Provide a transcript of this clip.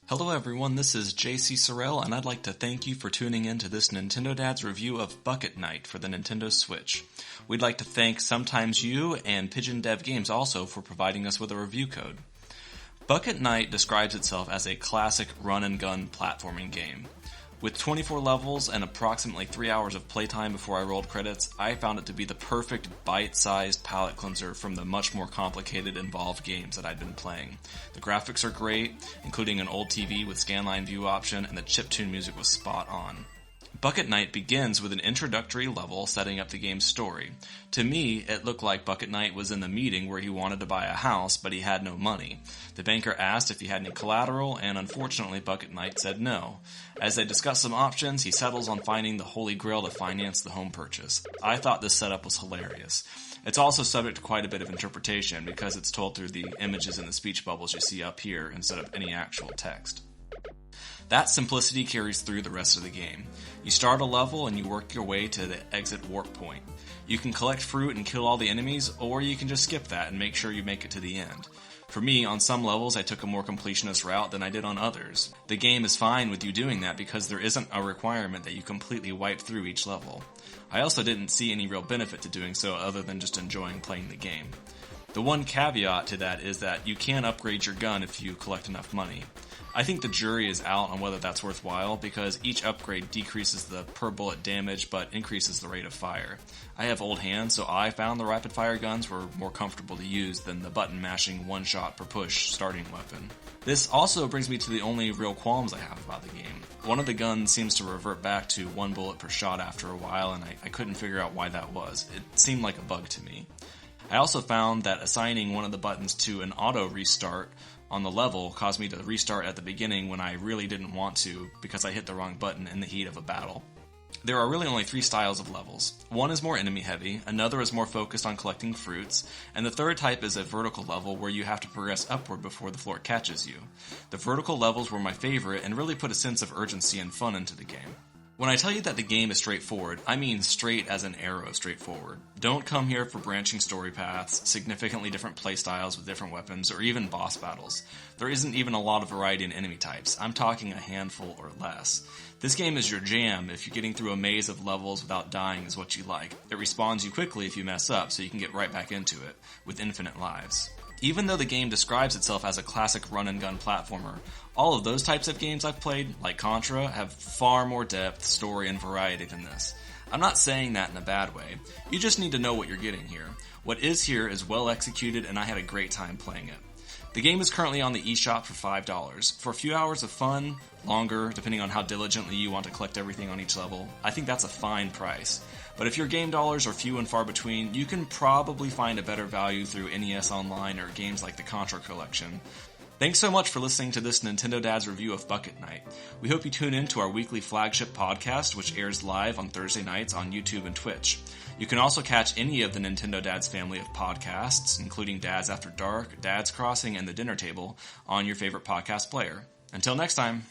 Hello everyone, this is JC Sorrell, and I'd like to thank you for tuning in to this Nintendo Dad's review of Bucket Night for the Nintendo Switch. We'd like to thank Sometimes You and Pigeon Dev Games also for providing us with a review code. Bucket Night describes itself as a classic run-and-gun platforming game. With 24 levels and approximately 3 hours of playtime before I rolled credits, I found it to be the perfect bite-sized palate cleanser from the much more complicated, involved games that I'd been playing. The graphics are great, including an old TV with scanline view option, and the chiptune music was spot on. Bucket Night begins with an introductory level setting up the game's story. To me, it looked like Bucket Night was in the meeting where he wanted to buy a house, but he had no money. The banker asked if he had any collateral, and unfortunately Bucket Night said no. As they discuss some options, he settles on finding the Holy Grail to finance the home purchase. I thought this setup was hilarious. It's also subject to quite a bit of interpretation because it's told through the images and the speech bubbles you see up here instead of any actual text. That simplicity carries through the rest of the game. You start a level and you work your way to the exit warp point. You can collect fruit and kill all the enemies, or you can just skip that and make sure you make it to the end. For me, on some levels I took a more completionist route than I did on others. The game is fine with you doing that because there isn't a requirement that you completely wipe through each level. I also didn't see any real benefit to doing so other than just enjoying playing the game. The one caveat to that is that you can upgrade your gun if you collect enough money. I think the jury is out on whether that's worthwhile because each upgrade decreases the per bullet damage but increases the rate of fire. I have old hands, so I found the rapid fire guns were more comfortable to use than the button mashing one shot per push starting weapon. This also brings me to the only real qualms I have about the game. One of the guns seems to revert back to one bullet per shot after a while, and I couldn't figure out why that was. It seemed like a bug to me. I also found that assigning one of the buttons to an auto restart on the level caused me to restart at the beginning when I really didn't want to because I hit the wrong button in the heat of a battle. There are really only 3 styles of levels. One is more enemy heavy, another is more focused on collecting fruits, and the third type is a vertical level where you have to progress upward before the floor catches you. The vertical levels were my favorite and really put a sense of urgency and fun into the game. When I tell you that the game is straightforward, I mean straight as an arrow straightforward. Don't come here for branching story paths, significantly different playstyles with different weapons, or even boss battles. There isn't even a lot of variety in enemy types. I'm talking a handful or less. This game is your jam if you're getting through a maze of levels without dying is what you like. It respawns you quickly if you mess up, so you can get right back into it, with infinite lives. Even though the game describes itself as a classic run-and-gun platformer, all of those types of games I've played, like Contra, have far more depth, story, and variety than this. I'm not saying that in a bad way. You just need to know what you're getting here. What is here is well executed, and I had a great time playing it. The game is currently on the eShop for $5. For a few hours of fun, longer, depending on how diligently you want to collect everything on each level, I think that's a fine price. But if your game dollars are few and far between, you can probably find a better value through NES Online or games like the Contra Collection. Thanks so much for listening to this Nintendo Dad's review of Bucket Night. We hope you tune in to our weekly flagship podcast, which airs live on Thursday nights on YouTube and Twitch. You can also catch any of the Nintendo Dad's family of podcasts, including Dads After Dark, Dad's Crossing, and The Dinner Table, on your favorite podcast player. Until next time.